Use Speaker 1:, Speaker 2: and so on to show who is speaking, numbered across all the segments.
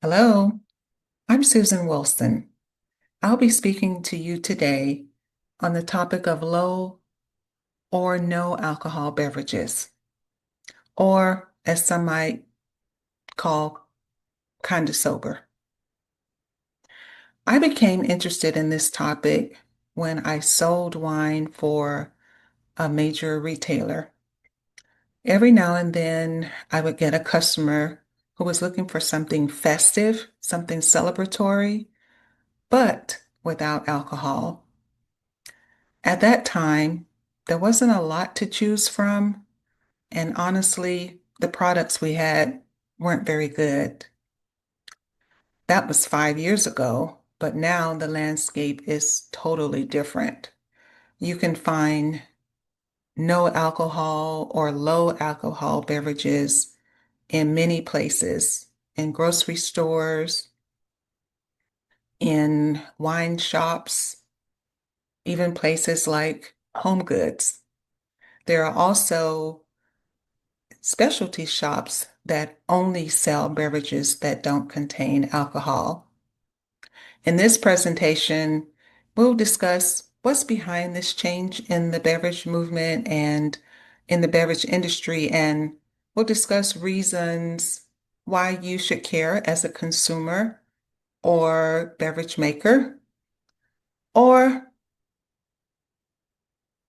Speaker 1: Hello, I'm Susan Wilson. I'll be speaking to you today on the topic of low or no alcohol beverages, or as some might call, kind of sober. I became interested in this topic when I sold wine for a major retailer. Every now and then, I would get a customer who was looking for something festive, something celebratory, but without alcohol. At that time, there wasn't a lot to choose from, and honestly, the products we had weren't very good. That was 5 years ago, but now the landscape is totally different. You can find no alcohol or low alcohol beverages in many places, in grocery stores, in wine shops, even places like Home Goods. There are also specialty shops that only sell beverages that don't contain alcohol. In this presentation, we'll discuss what's behind this change in the beverage movement and in the beverage industry, and we'll discuss reasons why you should care as a consumer or beverage maker, or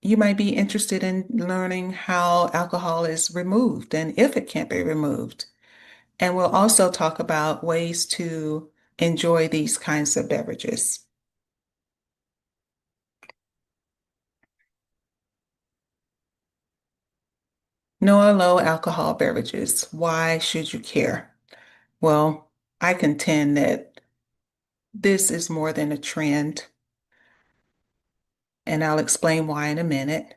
Speaker 1: you might be interested in learning how alcohol is removed and if it can't be removed. And we'll also talk about ways to enjoy these kinds of beverages. No or low alcohol beverages. Why should you care? Well, I contend that this is more than a trend, and I'll explain why in a minute.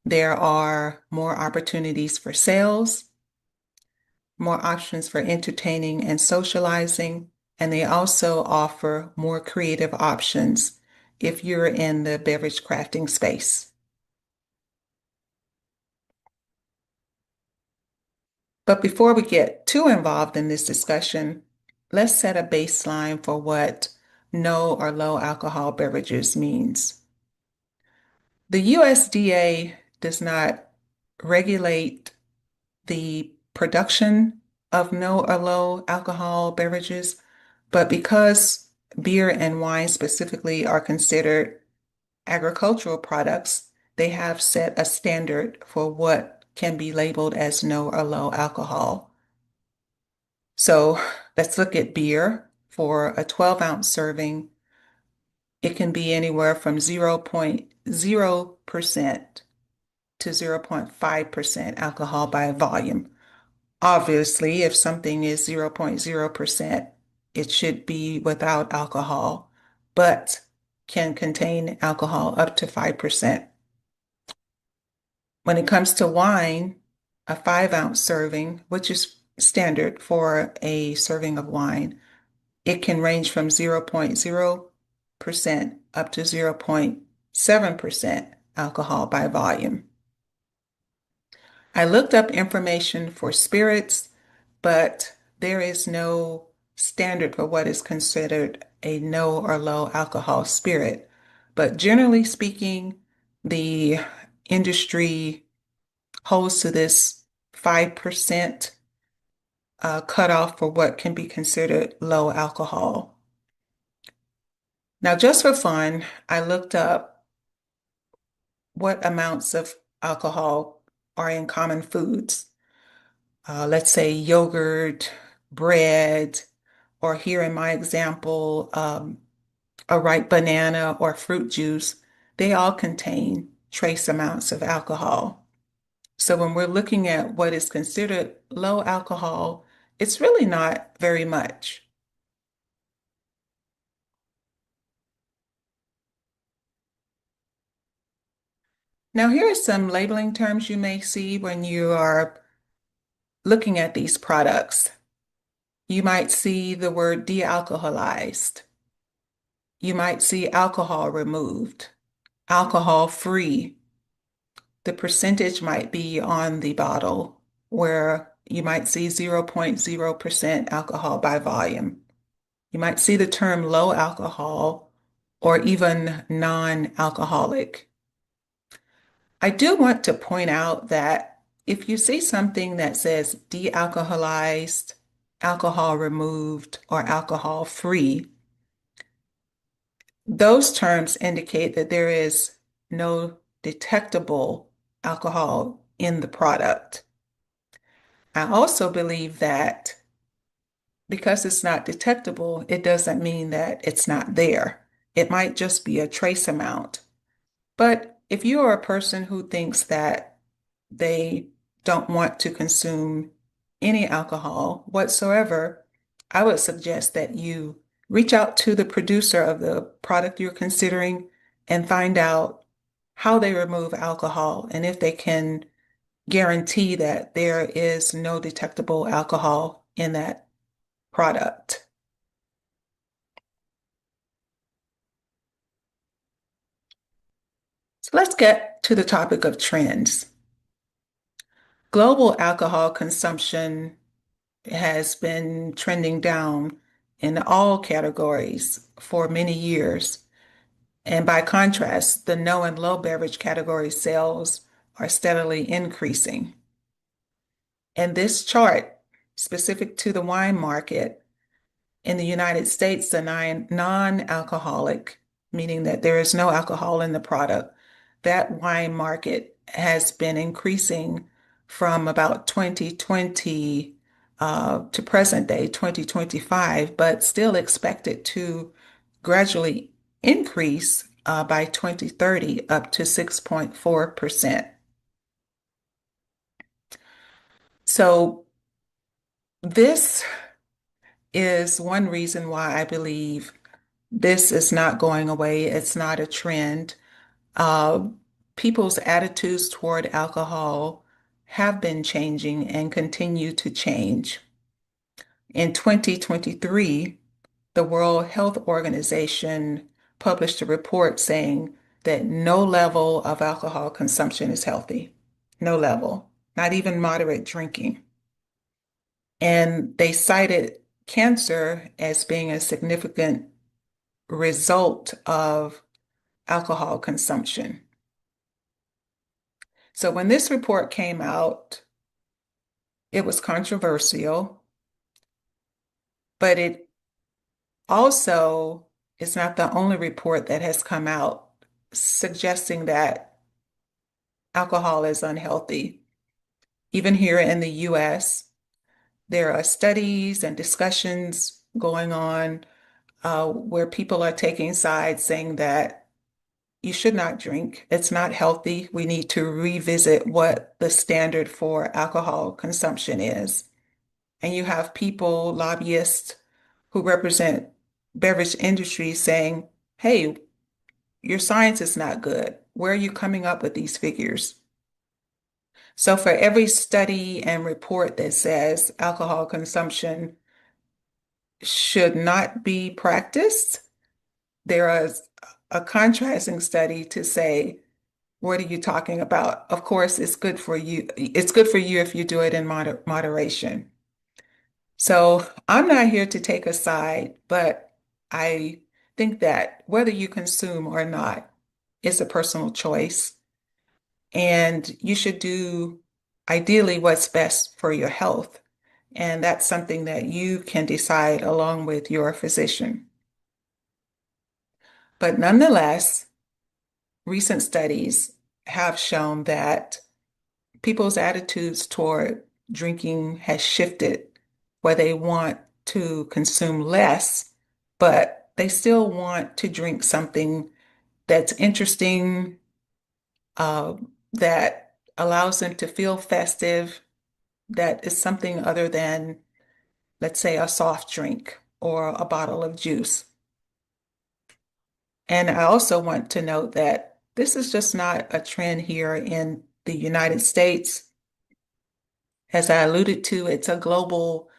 Speaker 1: There are more opportunities for sales, more options for entertaining and socializing, and they also offer more creative options if you're in the beverage crafting space. But before we get too involved in this discussion, let's set a baseline for what no or low alcohol beverages means. The USDA does not regulate the production of no or low alcohol beverages, but because beer and wine specifically are considered agricultural products, they have set a standard for what can be labeled as no or low alcohol. So let's look at beer. For a 12-ounce serving, it can be anywhere from 0.0% to 0.5% alcohol by volume. Obviously, if something is 0.0%, it should be without alcohol, but can contain alcohol up to 5%. When it comes to wine, a 5-ounce serving, which is standard for a serving of wine, it can range from 0.0% up to 0.7% alcohol by volume. I looked up information for spirits, but there is no standard for what is considered a no or low alcohol spirit. But generally speaking, the industry holds to this 5% cutoff for what can be considered low alcohol. Now, just for fun, I looked up what amounts of alcohol are in common foods. Let's say yogurt, bread, or here in my example, a ripe banana or fruit juice. They all contain trace amounts of alcohol. So when we're looking at what is considered low alcohol, it's really not very much. Now, here are some labeling terms you may see when you are looking at these products. You might see the word dealcoholized. You might see alcohol removed, alcohol free. The percentage might be on the bottle where You might see 0.0% alcohol by volume. You might see the term low alcohol or even non-alcoholic. I do want to point out that if you see something that says de-alcoholized, alcohol removed, or alcohol free, those terms indicate that there is no detectable alcohol in the product. I also believe that because it's not detectable, it doesn't mean that it's not there. It might just be a trace amount. But if you are a person who thinks that they don't want to consume any alcohol whatsoever, I would suggest that you reach out to the producer of the product you're considering and find out how they remove alcohol and if they can guarantee that there is no detectable alcohol in that product. So let's get to the topic of trends. Global alcohol consumption has been trending down in all categories for many years. And by contrast, the no and low beverage category sales are steadily increasing. And this chart, specific to the wine market, in the United States, the non-alcoholic, meaning that there is no alcohol in the product, that wine market has been increasing from about 2020 to present day, 2025, but still expected to gradually increase by 2030 up to 6.4%. So this is one reason why I believe this is not going away. It's not a trend. Uh, People's attitudes toward alcohol have been changing and continue to change. In 2023, the World Health Organization published a report saying that no level of alcohol consumption is healthy. No level, not even moderate drinking. And they cited cancer as being a significant result of alcohol consumption. So when this report came out, it was controversial, but it also is not the only report that has come out suggesting that alcohol is unhealthy. Even here in the US, there are studies and discussions going on where people are taking sides saying that you should not drink. It's not healthy. We need to revisit what the standard for alcohol consumption is. And you have people, lobbyists who represent beverage industries saying, hey, your science is not good. Where are you coming up with these figures? So for every study and report that says alcohol consumption should not be practiced, there is a contrasting study to say, what are you talking about? Of course, it's good for you. It's good for you if you do it in moderation. So I'm not here to take a side, but I think that whether you consume or not is a personal choice, and you should do ideally what's best for your health. And that's something that you can decide along with your physician. But nonetheless, recent studies have shown that people's attitudes toward drinking has shifted, where they want to consume less, but they still want to drink something that's interesting, uh, that allows them to feel festive, that is something other than, let's say, a soft drink or a bottle of juice. And I also want to note that this is just not a trend here in the United States. As I alluded to, it's a global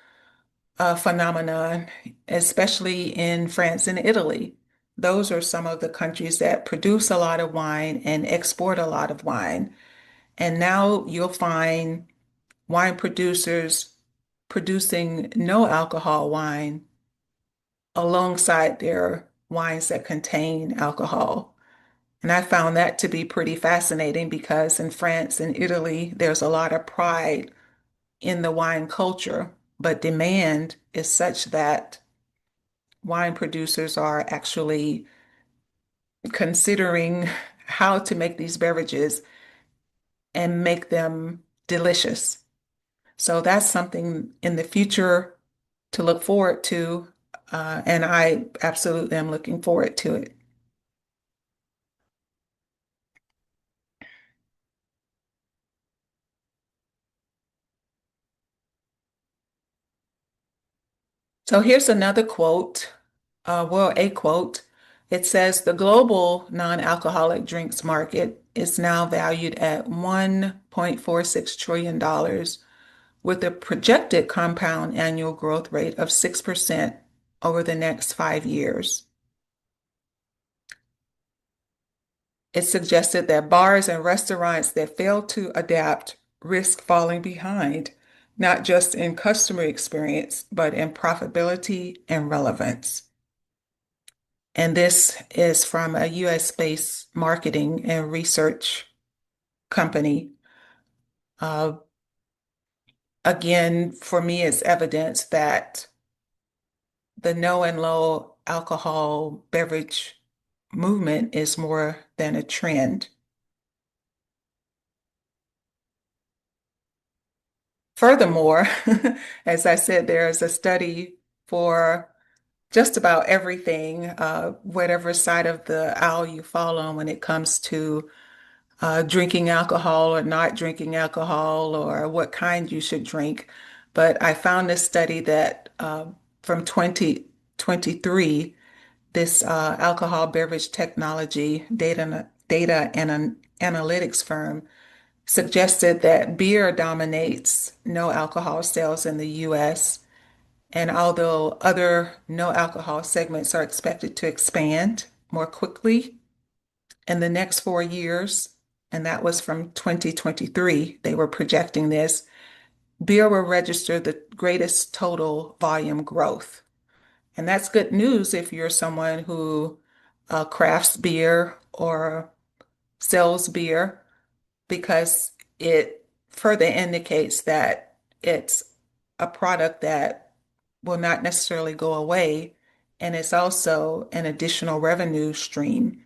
Speaker 1: phenomenon, especially in France and Italy. Those are some of the countries that produce a lot of wine and export a lot of wine. And now you'll find wine producers producing no alcohol wine alongside their wines that contain alcohol. And I found that to be pretty fascinating because in France and Italy, there's a lot of pride in the wine culture, but demand is such that wine producers are actually considering how to make these beverages and make them delicious. So that's something in the future to look forward to. And I absolutely am looking forward to it. So here's another quote, a quote. It says the global non-alcoholic drinks market is now valued at $1.46 trillion with a projected compound annual growth rate of 6% over the next 5 years. It suggested that bars and restaurants that fail to adapt risk falling behind, not just in customer experience, but in profitability and relevance. And this is from a US-based marketing and research company. Uh, Again, for me, it's evidence that the no and low alcohol beverage movement is more than a trend. Furthermore, as I said, there's a study for just about everything, whatever side of the aisle you fall on when it comes to drinking alcohol or not drinking alcohol or what kind you should drink. But I found this study that from 2023, this alcohol beverage technology data and an analytics firm suggested that beer dominates no alcohol sales in the US. And although other no alcohol segments are expected to expand more quickly in the next 4 years, and that was from 2023, they were projecting this, beer will register the greatest total volume growth. And that's good news if you're someone who crafts beer or sells beer, because it further indicates that it's a product that will not necessarily go away. And it's also an additional revenue stream.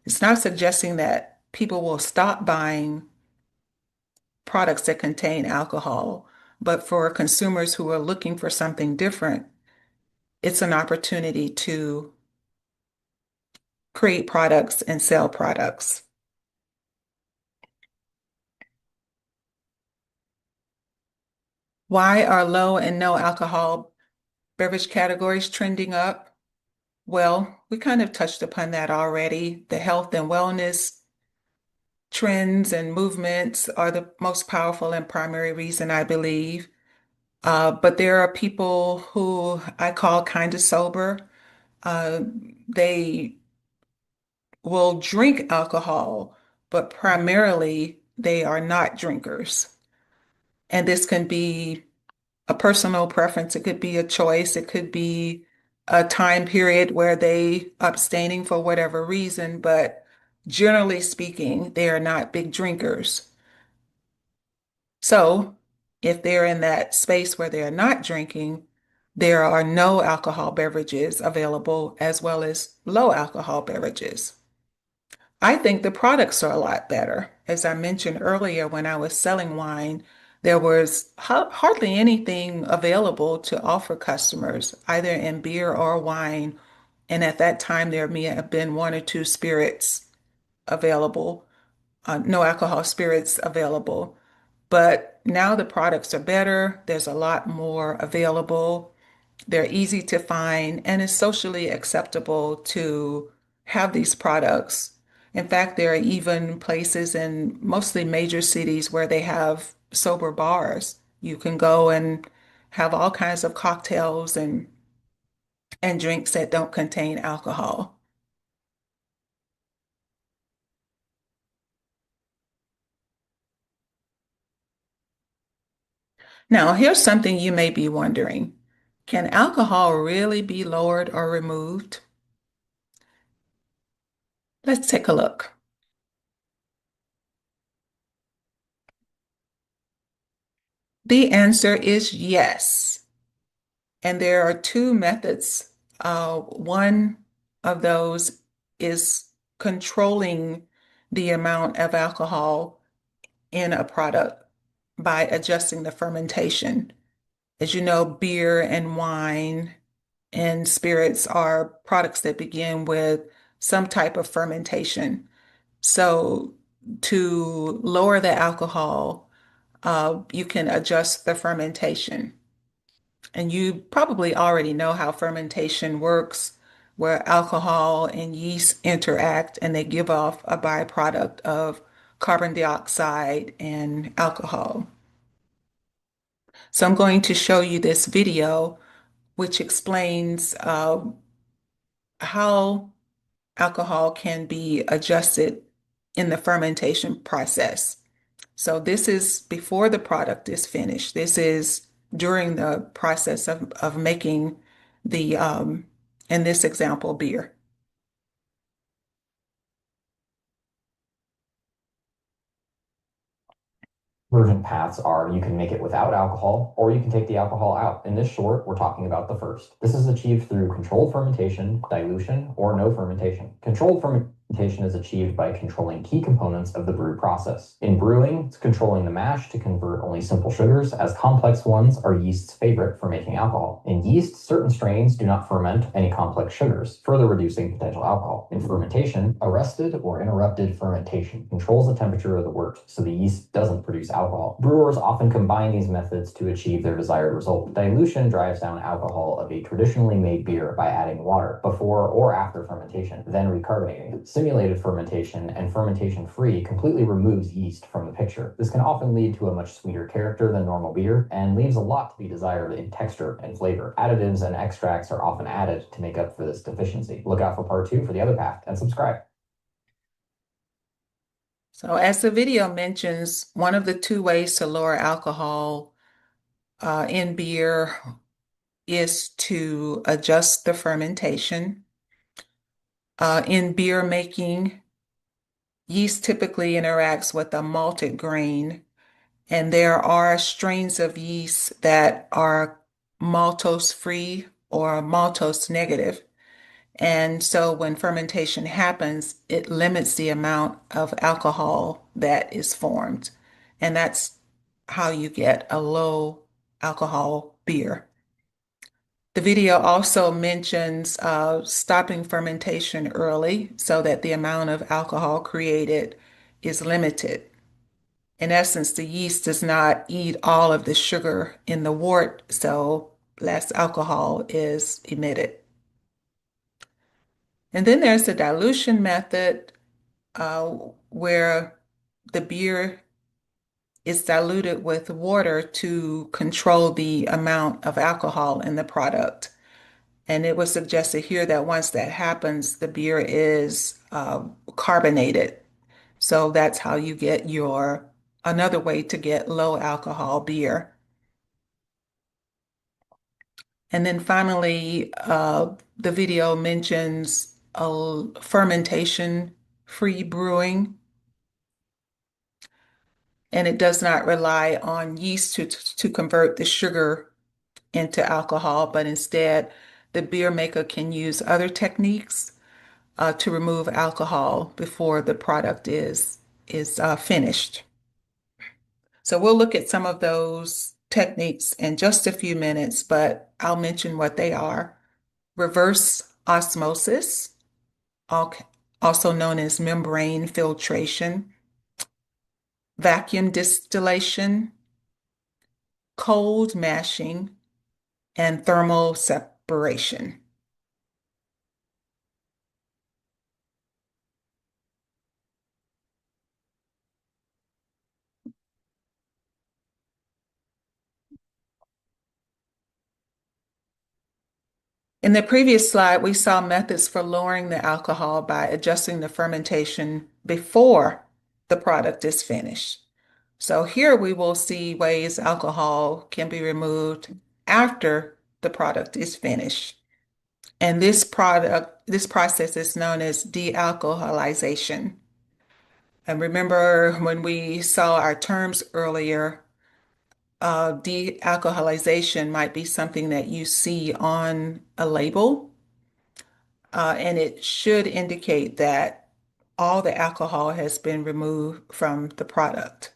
Speaker 1: It's not suggesting that people will stop buying products that contain alcohol, but for consumers who are looking for something different, it's an opportunity to create products and sell products. Why are low and no alcohol beverage categories trending up? Well, we kind of touched upon that already. The health and wellness trends and movements are the most powerful and primary reason, I believe. But there are people who I call kind of sober. Uh, they will drink alcohol, but primarily they are not drinkers. And this can be a personal preference. It could be a choice. It could be a time period where they abstaining for whatever reason, but generally speaking, they are not big drinkers. So if they're in that space where they are not drinking, there are no alcohol beverages available as well as low alcohol beverages. I think the products are a lot better. As I mentioned earlier, when I was selling wine, there was hardly anything available to offer customers, either in beer or wine. And at that time, there may have been one or two spirits available, no alcohol spirits available. But now the products are better. There's a lot more available. They're easy to find, and it's socially acceptable to have these products. In fact, there are even places in mostly major cities where they have sober bars. You can go and have all kinds of cocktails and drinks that don't contain alcohol. Now, here's something you may be wondering. Can alcohol really be lowered or removed? Let's take a look. The answer is yes. And there are two methods. One of those is controlling the amount of alcohol in a product by adjusting the fermentation. As you know, beer and wine and spirits are products that begin with some type of fermentation. So to lower the alcohol, you can adjust the fermentation. And you probably already know how fermentation works, where alcohol and yeast interact and they give off a byproduct of carbon dioxide and alcohol. So I'm going to show you this video which explains how alcohol can be adjusted in the fermentation process. So this is before the product is finished. This is during the process of making the, in this example, beer.
Speaker 2: Emergent paths are you can make it without alcohol, or you can take the alcohol out. In this short, we're talking about the first. This is achieved through controlled fermentation, dilution, or no fermentation. Controlled fermentation is achieved by controlling key components of the brew process. In brewing, it's controlling the mash to convert only simple sugars, as complex ones are yeast's favorite for making alcohol. In yeast, certain strains do not ferment any complex sugars, further reducing potential alcohol. In fermentation, arrested or interrupted fermentation controls the temperature of the wort, so the yeast doesn't produce alcohol. Brewers often combine these methods to achieve their desired result. Dilution drives down alcohol of a traditionally made beer by adding water before or after fermentation, then recarbonating. Simulated fermentation and fermentation-free completely removes yeast from the picture. This can often lead to a much sweeter character than normal beer and leaves a lot to be desired in texture and flavor. Additives and extracts are often added to make up for this deficiency. Look out for part 2 for the other path and subscribe.
Speaker 1: So as the video mentions, one of the two ways to lower alcohol in beer is to adjust the fermentation. In beer making, yeast typically interacts with a malted grain, and there are strains of yeast that are maltose free or maltose negative. And so when fermentation happens, it limits the amount of alcohol that is formed. And that's how you get a low alcohol beer. The video also mentions stopping fermentation early so that the amount of alcohol created is limited. In essence, the yeast does not eat all of the sugar in the wort, so less alcohol is emitted. And then there's the dilution method, uh, where the beer is diluted with water to control the amount of alcohol in the product. And it was suggested here that once that happens, the beer is carbonated. So that's how you get your another way to get low alcohol beer. And then finally, the video mentions fermentation-free brewing, and it does not rely on yeast to convert the sugar into alcohol, but instead, the beer maker can use other techniques to remove alcohol before the product is finished. So we'll look at some of those techniques in just a few minutes, but I'll mention what they are. Reverse osmosis, also known as membrane filtration, vacuum distillation, cold mashing, and thermal separation. In the previous slide, we saw methods for lowering the alcohol by adjusting the fermentation before the product is finished. So here we will see ways alcohol can be removed after the product is finished. And this process is known as dealcoholization. And remember when we saw our terms earlier, dealcoholization might be something that you see on a label, and it should indicate that all the alcohol has been removed from the product.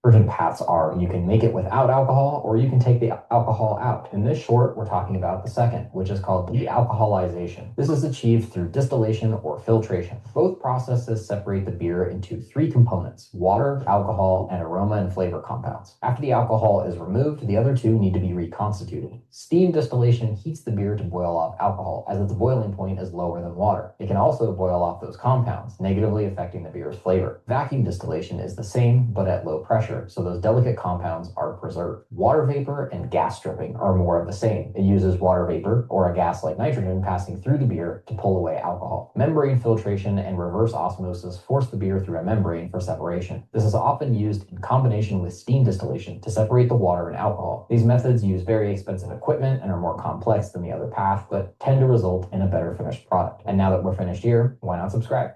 Speaker 2: Divergent paths are you can make it without alcohol or you can take the alcohol out. In this short, we're talking about the second, which is called dealcoholization. This is achieved through distillation or filtration. Both processes separate the beer into three components: water, alcohol, and aroma and flavor compounds. After the alcohol is removed, the other two need to be reconstituted. Steam distillation heats the beer to boil off alcohol, as its boiling point is lower than water. It can also boil off those compounds, negatively affecting the beer's flavor. Vacuum distillation is the same, but at low pressure, so those delicate compounds are preserved. Water vapor and gas stripping are more of the same. It uses water vapor, or a gas like nitrogen, passing through the beer to pull away alcohol. Membrane filtration and reverse osmosis force the beer through a membrane for separation. This is often used in combination with steam distillation to separate the water and alcohol. These methods use very expensive equipment and are more complex than the other path, but tend to result in a better finished product. And now that we're finished here, why not subscribe?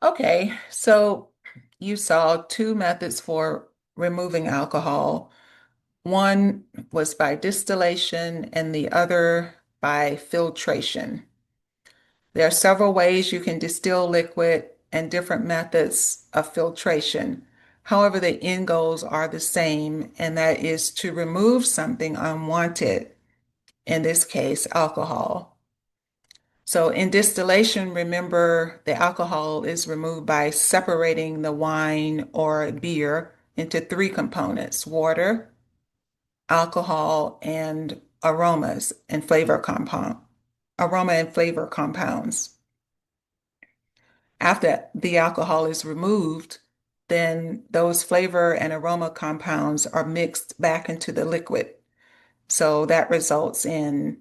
Speaker 1: Okay, so you saw two methods for removing alcohol. One was by distillation and the other by filtration. There are several ways you can distill liquid and different methods of filtration. However, the end goals are the same, and that is to remove something unwanted, in this case, alcohol. So in distillation, remember the alcohol is removed by separating the wine or beer into three components: water, alcohol, and aroma and flavor compounds. After the alcohol is removed, then those flavor and aroma compounds are mixed back into the liquid. So that results in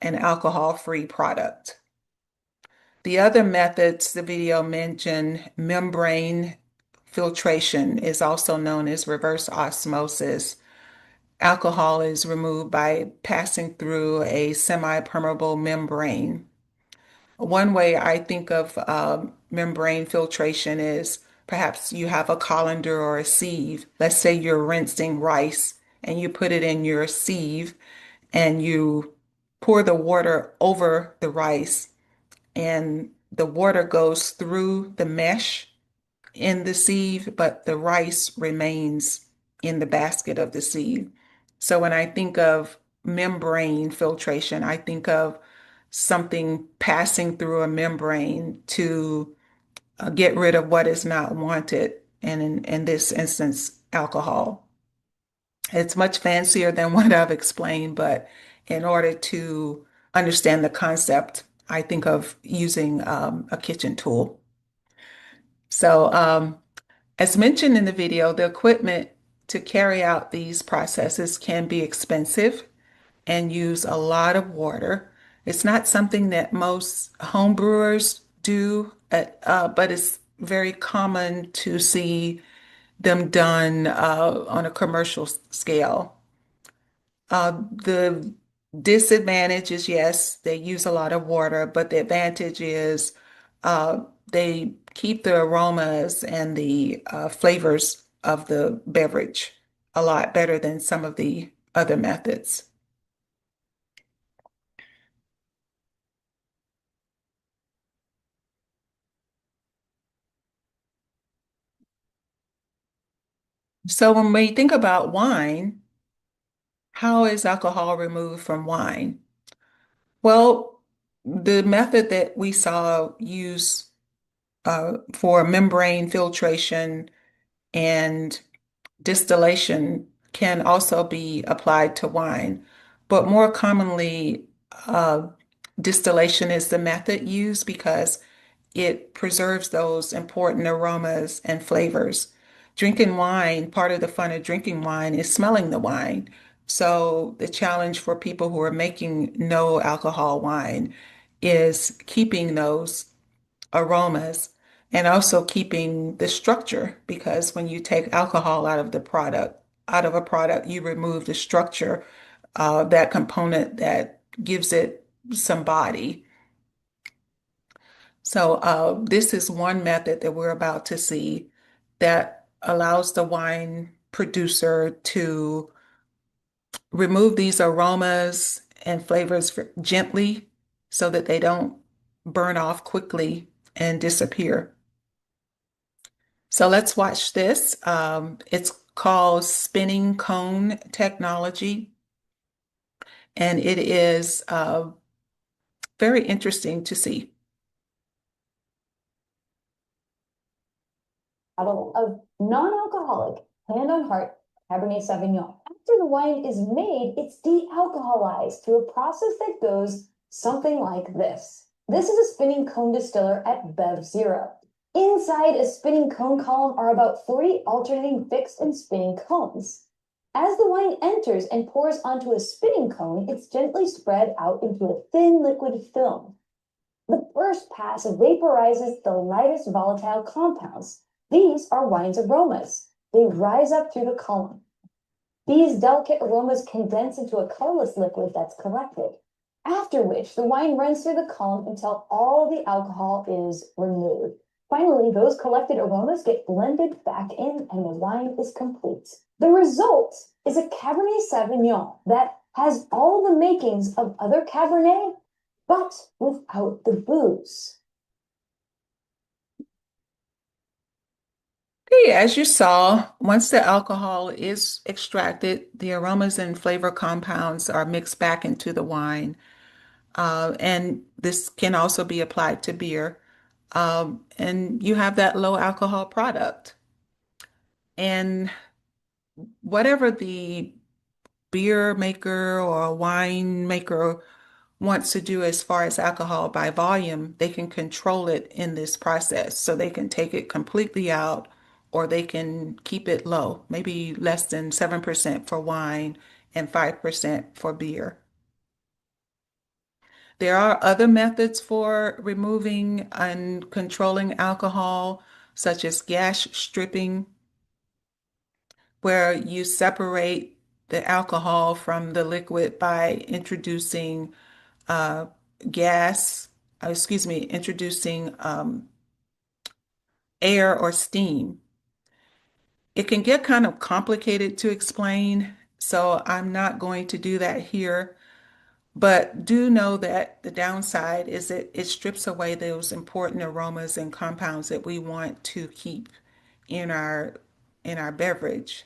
Speaker 1: an alcohol-free product. The other methods the video mentioned, membrane filtration, is also known as reverse osmosis. Alcohol is removed by passing through a semi-permeable membrane. One way I think of membrane filtration is perhaps you have a colander or a sieve. Let's say you're rinsing rice and you put it in your sieve and you pour the water over the rice, and the water goes through the mesh in the sieve, but the rice remains in the basket of the sieve. So when I think of membrane filtration, I think of something passing through a membrane to get rid of what is not wanted, and in this instance, alcohol. It's much fancier than what I've explained, but in order to understand the concept, I think of using a kitchen tool. So, as mentioned in the video, the equipment to carry out these processes can be expensive and use a lot of water. It's not something that most home brewers do, but it's very common to see them done on a commercial scale. The disadvantage is, yes, they use a lot of water, but the advantage is they keep the aromas and the flavors of the beverage a lot better than some of the other methods. So when we think about wine, how is alcohol removed from wine? Well, the method that we saw used for membrane filtration and distillation can also be applied to wine, but more commonly, uh, distillation is the method used because it preserves those important aromas and flavors. Drinking wine, part of the fun of drinking wine is smelling the wine. So the challenge for people who are making no alcohol wine is keeping those aromas and also keeping the structure because when you take alcohol out of a product, you remove the structure, that component that gives it some body. So, this is one method that we're about to see that allows the wine producer to remove these aromas and flavors gently so that they don't burn off quickly and disappear. So let's watch this. It's called spinning cone technology, and it is very interesting to see.
Speaker 3: Bottle of non-alcoholic, hand on heart, Cabernet Sauvignon. After the wine is made, it's de-alcoholized through a process that goes something like this. This is a spinning cone distiller at Bev Zero. Inside a spinning cone column are about 40 alternating fixed and spinning cones. As the wine enters and pours onto a spinning cone, it's gently spread out into a thin liquid film. The first pass vaporizes the lightest volatile compounds. These are wine's aromas. They rise up through the column. These delicate aromas condense into a colorless liquid that's collected, after which the wine runs through the column until all the alcohol is removed. Finally, those collected aromas get blended back in and the wine is complete. The result is a Cabernet Sauvignon that has all the makings of other Cabernet, but without the booze.
Speaker 1: Okay, as you saw, once the alcohol is extracted, the aromas and flavor compounds are mixed back into the wine. And this can also be applied to beer. And you have that low alcohol product. And whatever the beer maker or wine maker wants to do as far as alcohol by volume, they can control it in this process. So they can take it completely out or they can keep it low, maybe less than 7% for wine and 5% for beer. There are other methods for removing and controlling alcohol, such as gas stripping, where you separate the alcohol from the liquid by introducing uh, gas, introducing air or steam. It can get kind of complicated to explain, so I'm not going to do that here. But do know that the downside is that it strips away those important aromas and compounds that we want to keep in our beverage.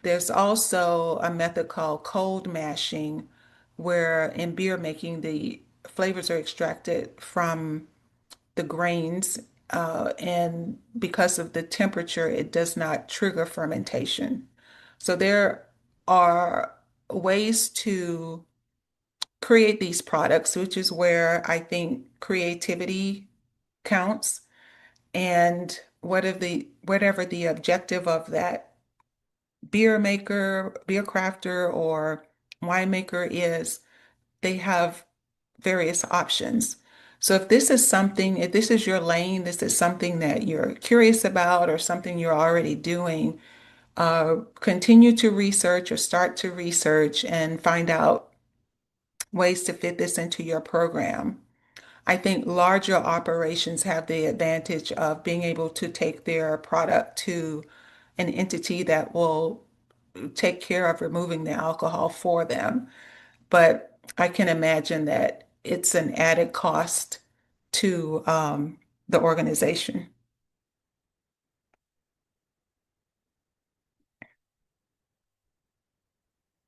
Speaker 1: There's also a method called cold mashing, where in beer making the flavors are extracted from the grains, and because of the temperature, it does not trigger fermentation. So there are ways to create these products, which is where I think creativity counts. And whatever the objective of that beer maker, beer crafter, or winemaker is, they have various options. So if this is your lane, this is something that you're curious about or something you're already doing, continue to research or start to research and find out ways to fit this into your program. I think larger operations have the advantage of being able to take their product to an entity that will take care of removing the alcohol for them. But I can imagine that it's an added cost to the organization.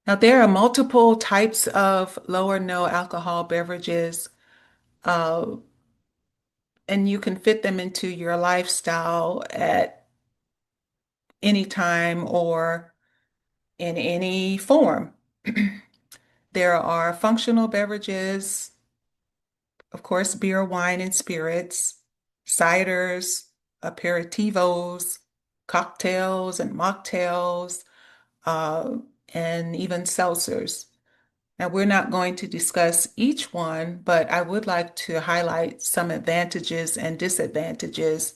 Speaker 1: Now, there are multiple types of low or no alcohol beverages, uh, and you can fit them into your lifestyle at any time or in any form. There are functional beverages, of course, beer, wine, and spirits, ciders, aperitivos, cocktails and mocktails, uh, and even seltzers. Now, we're not going to discuss each one, but I would like to highlight some advantages and disadvantages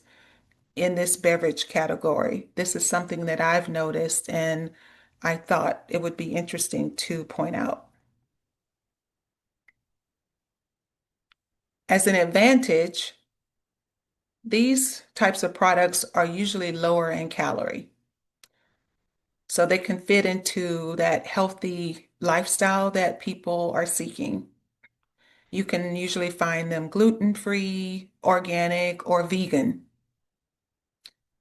Speaker 1: in this beverage category. This is something that I've noticed and I thought it would be interesting to point out. As an advantage, these types of products are usually lower in calorie. So they can fit into that healthy lifestyle that people are seeking. You can usually find them gluten-free, organic, or vegan.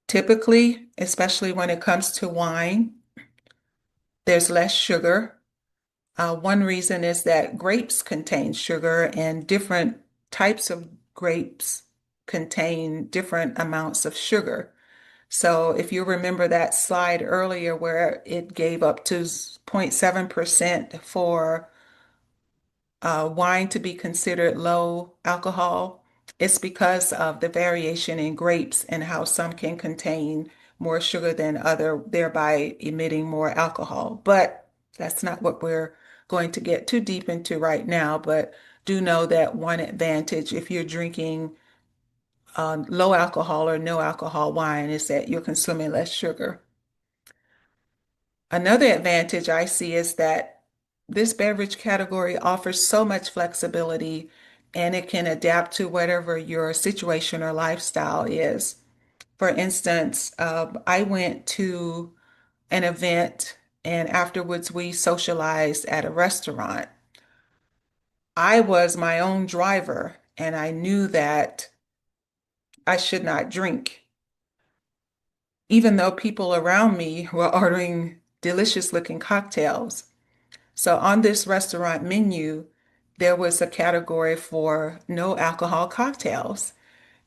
Speaker 1: Typically, especially when it comes to wine, there's less sugar. One reason is that grapes contain sugar, and different types of grapes contain different amounts of sugar. So if you remember that slide earlier where it gave up to 0.7% for wine to be considered low alcohol, it's because of the variation in grapes and how some can contain more sugar than other, thereby emitting more alcohol. But that's not what we're going to get too deep into right now. But do know that one advantage if you're drinking low alcohol or no alcohol wine is that you're consuming less sugar. Another advantage I see is that this beverage category offers so much flexibility and it can adapt to whatever your situation or lifestyle is. For instance, I went to an event and afterwards we socialized at a restaurant. I was my own driver and I knew that I should not drink, even though people around me were ordering delicious looking cocktails. So on this restaurant menu, there was a category for no alcohol cocktails.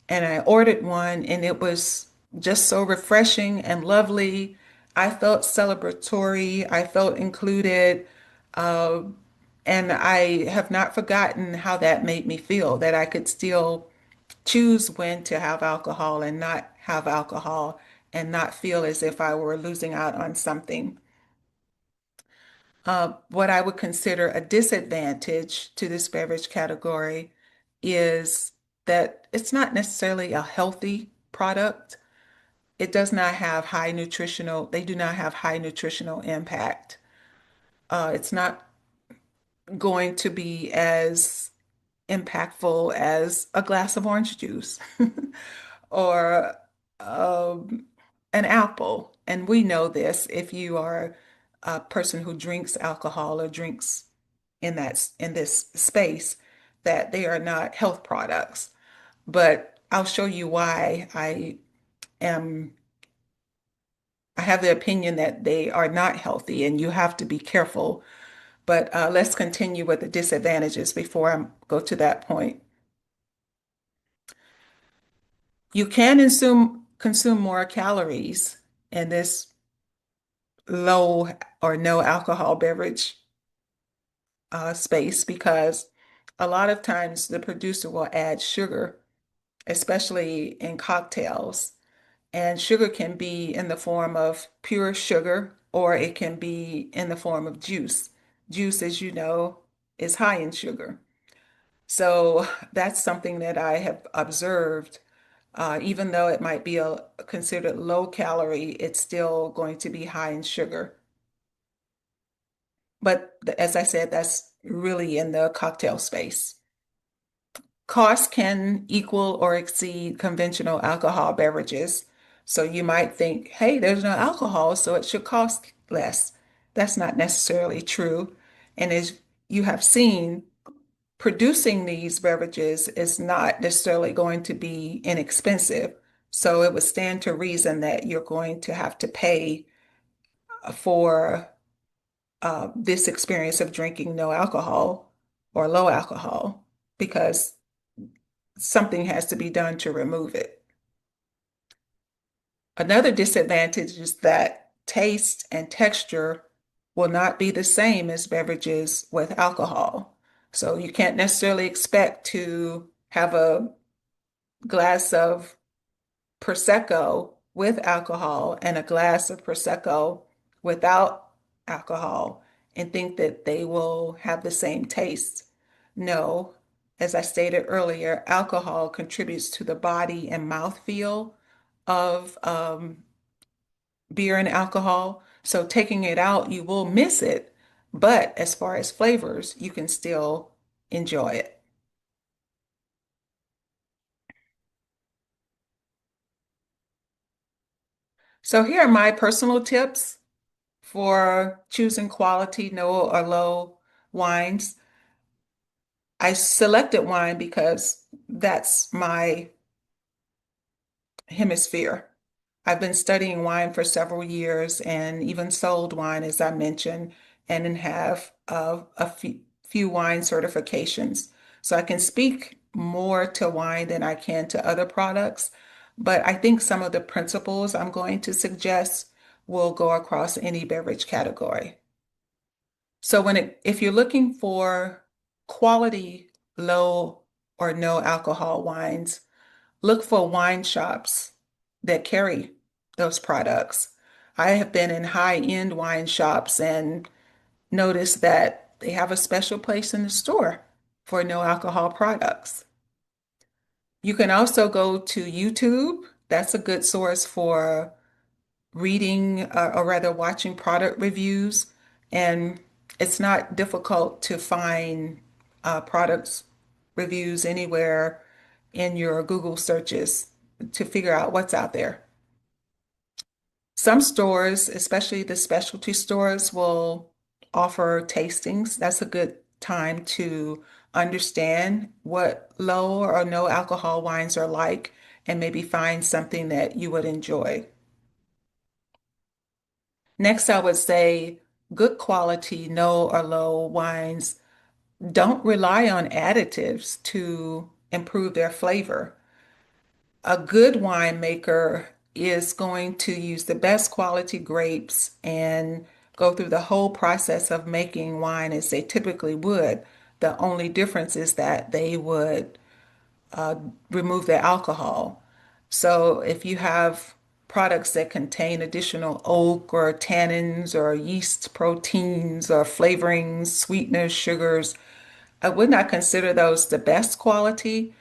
Speaker 1: And I ordered one, and it was just so refreshing and lovely. I felt celebratory, I felt included, uh, and I have not forgotten how that made me feel, that I could still choose when to have alcohol and not have alcohol and not feel as if I were losing out on something. What I would consider a disadvantage to this beverage category is that it's not necessarily a healthy product. It does not have they do not have high nutritional impact. It's not going to be as impactful as a glass of orange juice or um, an apple. And we know this if you are a person who drinks alcohol or drinks in this space, that they are not health products. But I'll show you why am I have the opinion that they are not healthy and you have to be careful. But let's continue with the disadvantages before I go to that point. You can consume more calories in this low or no alcohol beverage space because a lot of times the producer will add sugar, especially in cocktails. And sugar can be in the form of pure sugar or it can be in the form of juice. Juice, as you know, is high in sugar. So that's something that I have observed. Even though it might be considered low calorie, it's still going to be high in sugar. But as I said, that's really in the cocktail space. Cost can equal or exceed conventional alcohol beverages. So you might think, hey, there's no alcohol, so it should cost less. That's not necessarily true. And as you have seen, producing these beverages is not necessarily going to be inexpensive. So it would stand to reason that you're going to have to pay for this experience of drinking no alcohol or low alcohol because something has to be done to remove it. Another disadvantage is that taste and texture will not be the same as beverages with alcohol. So you can't necessarily expect to have a glass of Prosecco with alcohol and a glass of Prosecco without alcohol and think that they will have the same taste. No, as I stated earlier, alcohol contributes to the body and mouthfeel of beer and alcohol. So taking it out, you will miss it. But as far as flavors, you can still enjoy it. So here are my personal tips for choosing quality, no or low wines. I selected wine because that's my hemisphere. I've been studying wine for several years and even sold wine, as I mentioned, and then have a few wine certifications. So I can speak more to wine than I can to other products. But I think some of the principles I'm going to suggest will go across any beverage category. So if you're looking for quality, low or no alcohol wines, look for wine shops that carry those products. I have been in high-end wine shops and noticed that they have a special place in the store for no alcohol products. You can also go to YouTube. That's a good source for reading or rather watching product reviews. And it's not difficult to find products reviews anywhere in your Google searches to figure out what's out there. Some stores, especially the specialty stores, will offer tastings. That's a good time to understand what low or no alcohol wines are like and maybe find something that you would enjoy. Next, I would say good quality, no or low wines don't rely on additives to improve their flavor. A good winemaker is going to use the best quality grapes and go through the whole process of making wine as they typically would. The only difference is that they would uh, remove the alcohol. So if you have products that contain additional oak or tannins or yeast proteins or flavorings, sweeteners, sugars, I would not consider those the best quality.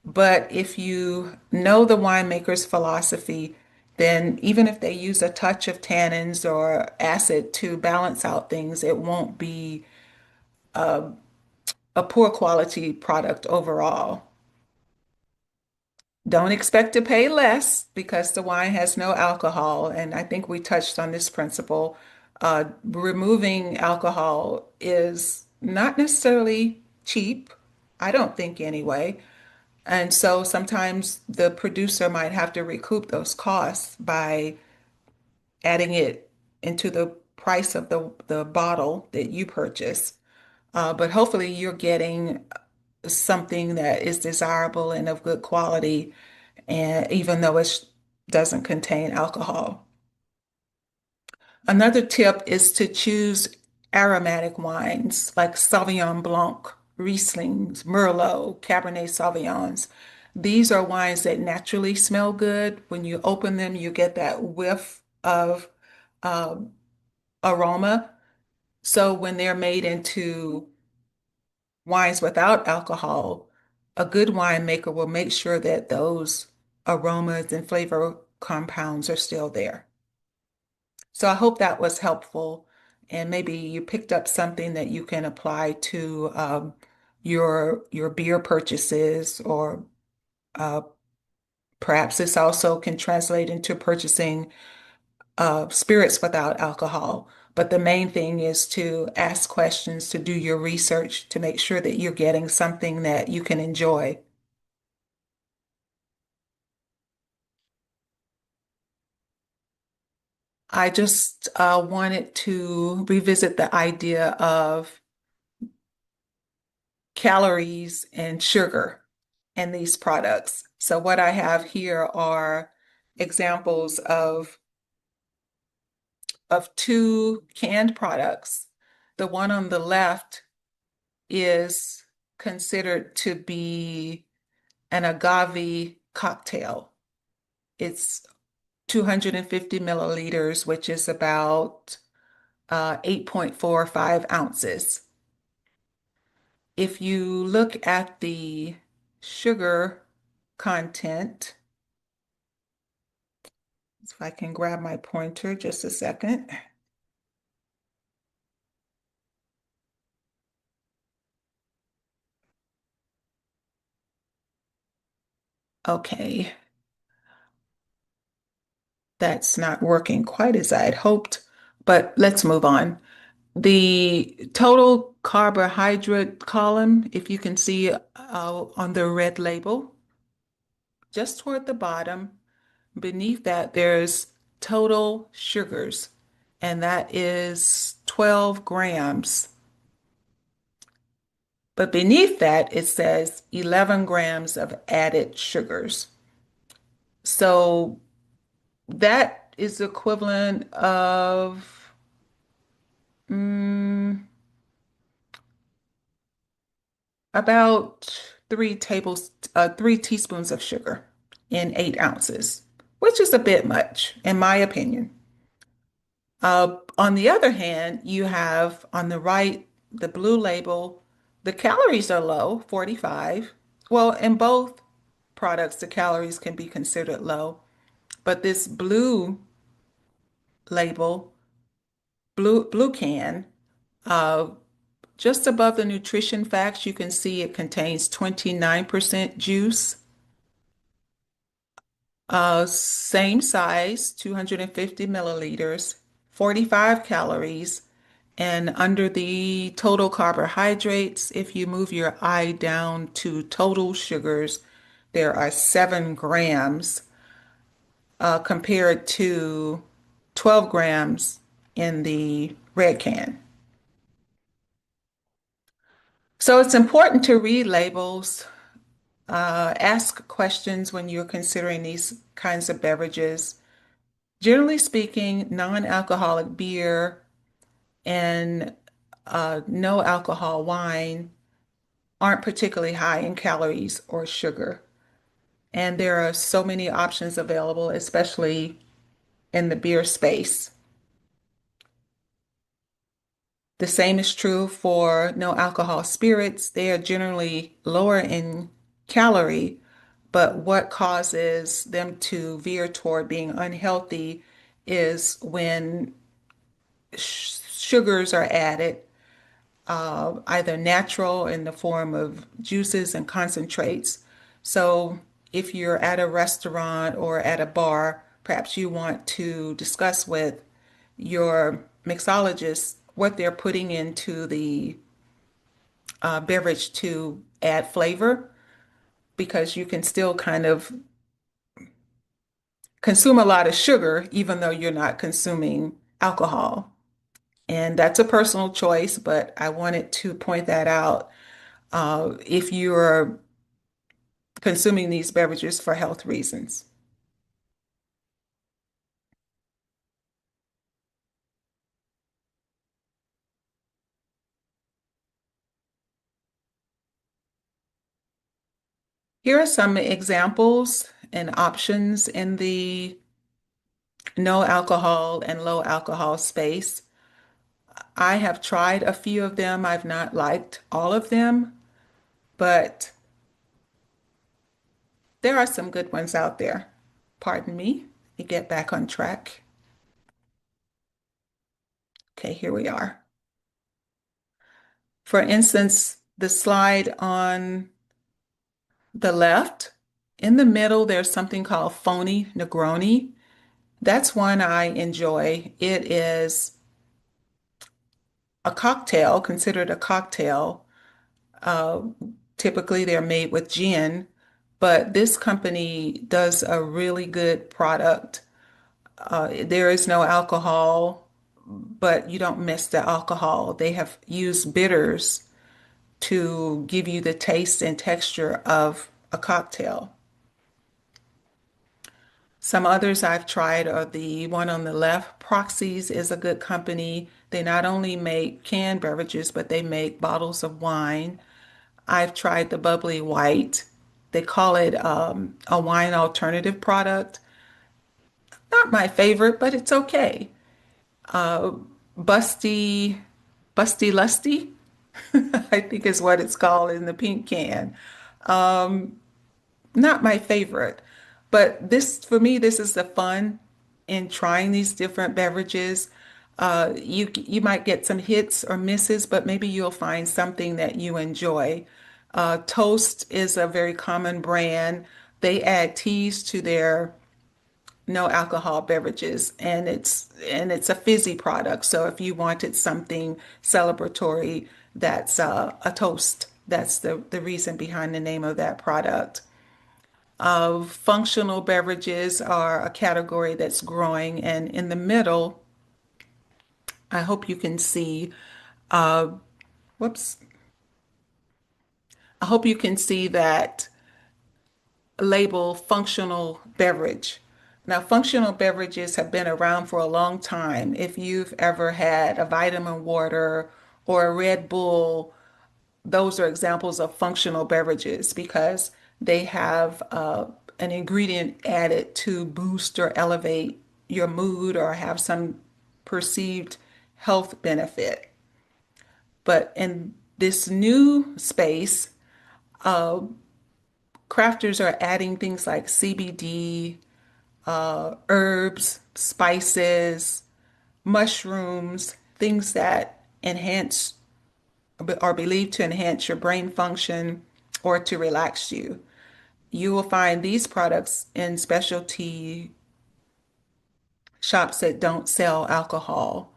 Speaker 1: But if you know the winemaker's philosophy, then even if they use a touch of tannins or acid to balance out things, it won't be a poor quality product overall. Don't expect to pay less because the wine has no alcohol. And I think we touched on this principle. Removing alcohol is not necessarily cheap. I don't think anyway. And so sometimes the producer might have to recoup those costs by adding it into the price of the bottle that you purchase. But hopefully you're getting something that is desirable and of good quality, and even though it doesn't contain alcohol. Another tip is to choose aromatic wines like Sauvignon Blanc, Rieslings, Merlot, Cabernet Sauvignons. These are wines that naturally smell good. When you open them, you get that whiff of um, aroma. So when they're made into wines without alcohol, a good winemaker will make sure that those aromas and flavor compounds are still there. So I hope that was helpful, and maybe you picked up something that you can apply to your beer purchases, or uh, perhaps this also can translate into purchasing spirits without alcohol. But the main thing is to ask questions, to do your research, to make sure that you're getting something that you can enjoy. I just wanted to revisit the idea of calories and sugar in these products. So what I have here are examples of two canned products. The one on the left is considered to be an agave cocktail. It's 250 milliliters, which is about 8.45 ounces. If you look at the sugar content, if I can grab my pointer just a second. Okay, that's not working quite as I had hoped, but let's move on. The total carbohydrate column, if you can see on the red label, just toward the bottom, beneath that, there's total sugars, and that is 12 grams. But beneath that, it says 11 grams of added sugars. So that is equivalent of mm, about 3 teaspoons of sugar in 8 ounces, which is a bit much, in my opinion. On the other hand, you have on the right, the blue label, the calories are low, 45. Well, in both products, the calories can be considered low, but this blue label, blue can, uh, just above the nutrition facts, you can see it contains 29% juice, same size, 250 milliliters, 45 calories, and under the total carbohydrates, if you move your eye down to total sugars, there are 7 grams compared to 12 grams in the red can. So it's important to read labels, ask questions when you're considering these kinds of beverages. Generally speaking, non-alcoholic beer and no alcohol wine aren't particularly high in calories or sugar. And there are so many options available, especially in the beer space. The same is true for no alcohol spirits. They are generally lower in calorie, but what causes them to veer toward being unhealthy is when sugars are added, either natural in the form of juices and concentrates. So if you're at a restaurant or at a bar, perhaps you want to discuss with your mixologist what they're putting into the beverage to add flavor, because you can still kind of consume a lot of sugar even though you're not consuming alcohol. And that's a personal choice, but I wanted to point that out if you're consuming these beverages for health reasons. Here are some examples and options in the no alcohol and low alcohol space. I have tried a few of them. I've not liked all of them, but there are some good ones out there. Pardon me. Let me get back on track. Okay, here we are. For instance, the slide on the left, in the middle, there's something called phony Negroni. That's one I enjoy. It is a cocktail, considered a cocktail. Uh, Typically, they're made with gin, but this company does a really good product. There is no alcohol, but you don't miss the alcohol. They have used bitters to give you the taste and texture of a cocktail. Some others I've tried are the one on the left. Proxies is a good company. They not only make canned beverages, but they make bottles of wine. I've tried the bubbly white. They call it a wine alternative product. Not my favorite, but it's okay. Busty, Busty Lusty, I think is what it's called in the pink can. Not my favorite, but this, for me, this is the fun in trying these different beverages. You might get some hits or misses, but maybe you'll find something that you enjoy. Toast is a very common brand. They add teas to their no alcohol beverages, and it's a fizzy product. So if you wanted something celebratory, that's a toast. That's the reason behind the name of that product. Functional beverages are a category that's growing, and in the middle, I hope you can see, whoops, I hope you can see that label functional beverage. Now, functional beverages have been around for a long time. If you've ever had a vitamin water or a Red Bull, those are examples of functional beverages because they have an ingredient added to boost or elevate your mood or have some perceived health benefit. But in this new space, crafters are adding things like CBD, herbs, spices, mushrooms, things that enhance are believed to enhance your brain function or to relax you. You will find these products in specialty shops that don't sell alcohol.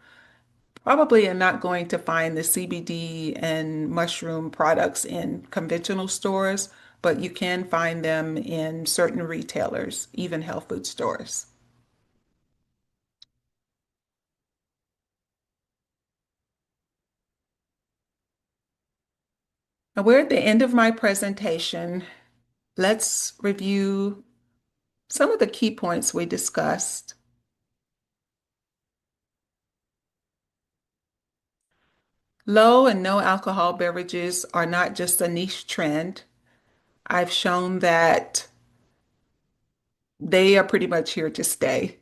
Speaker 1: Probably are not going to find the CBD and mushroom products in conventional stores, but you can find them in certain retailers, even health food stores. Now we're at the end of my presentation. Let's review some of the key points we discussed. Low and no alcohol beverages are not just a niche trend. I've shown that they are pretty much here to stay.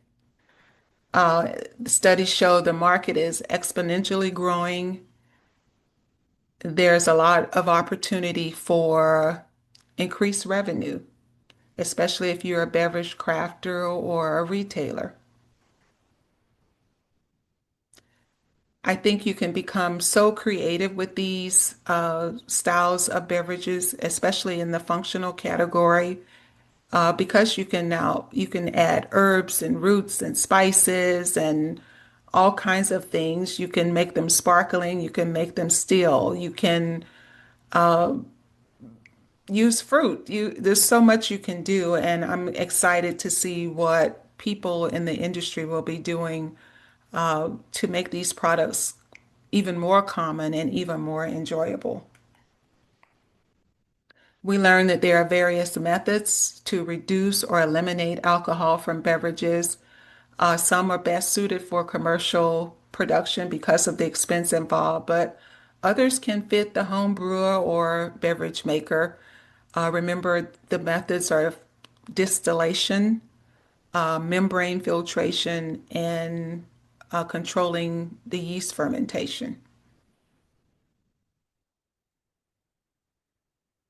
Speaker 1: The studies show the market is exponentially growing. There's a lot of opportunity for increased revenue, especially if you're a beverage crafter or a retailer. I think you can become so creative with these styles of beverages, especially in the functional category, because you can add herbs and roots and spices and all kinds of things. You can make them sparkling, you can make them still, you can use fruit. There's so much you can do, and I'm excited to see what people in the industry will be doing to make these products even more common and even more enjoyable. We learned that there are various methods to reduce or eliminate alcohol from beverages. Some are best suited for commercial production because of the expense involved, but others can fit the home brewer or beverage maker. Remember, the methods are distillation, membrane filtration, and controlling the yeast fermentation.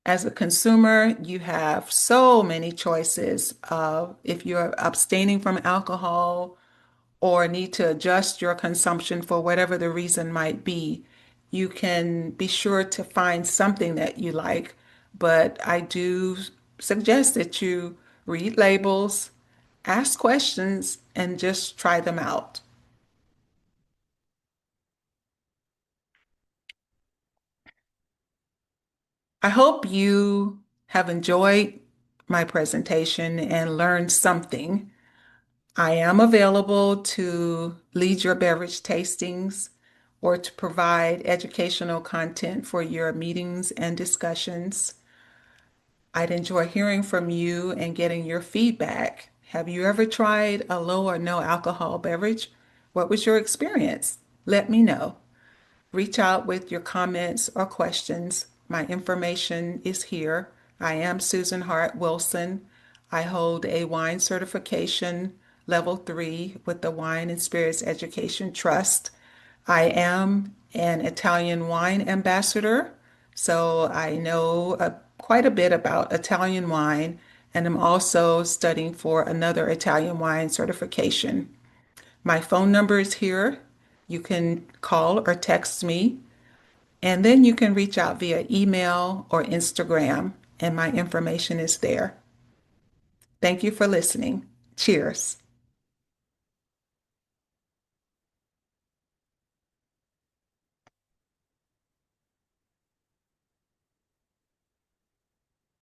Speaker 1: As a consumer, you have so many choices. If you're abstaining from alcohol or need to adjust your consumption for whatever the reason might be, you can be sure to find something that you like. But I do suggest that you read labels, ask questions, and just try them out. I hope you have enjoyed my presentation and learned something. I am available to lead your beverage tastings or to provide educational content for your meetings and discussions. I'd enjoy hearing from you and getting your feedback. Have you ever tried a low or no alcohol beverage? What was your experience? Let me know. Reach out with your comments or questions. My information is here. I am Susan Hart Wilson. I hold a wine certification level 3 with the Wine and Spirits Education Trust. I am an Italian wine ambassador, so I know quite a bit about Italian wine, and I'm also studying for another Italian wine certification. My phone number is here. You can call or text me, and then you can reach out via email or Instagram, and my information is there. Thank you for listening. Cheers.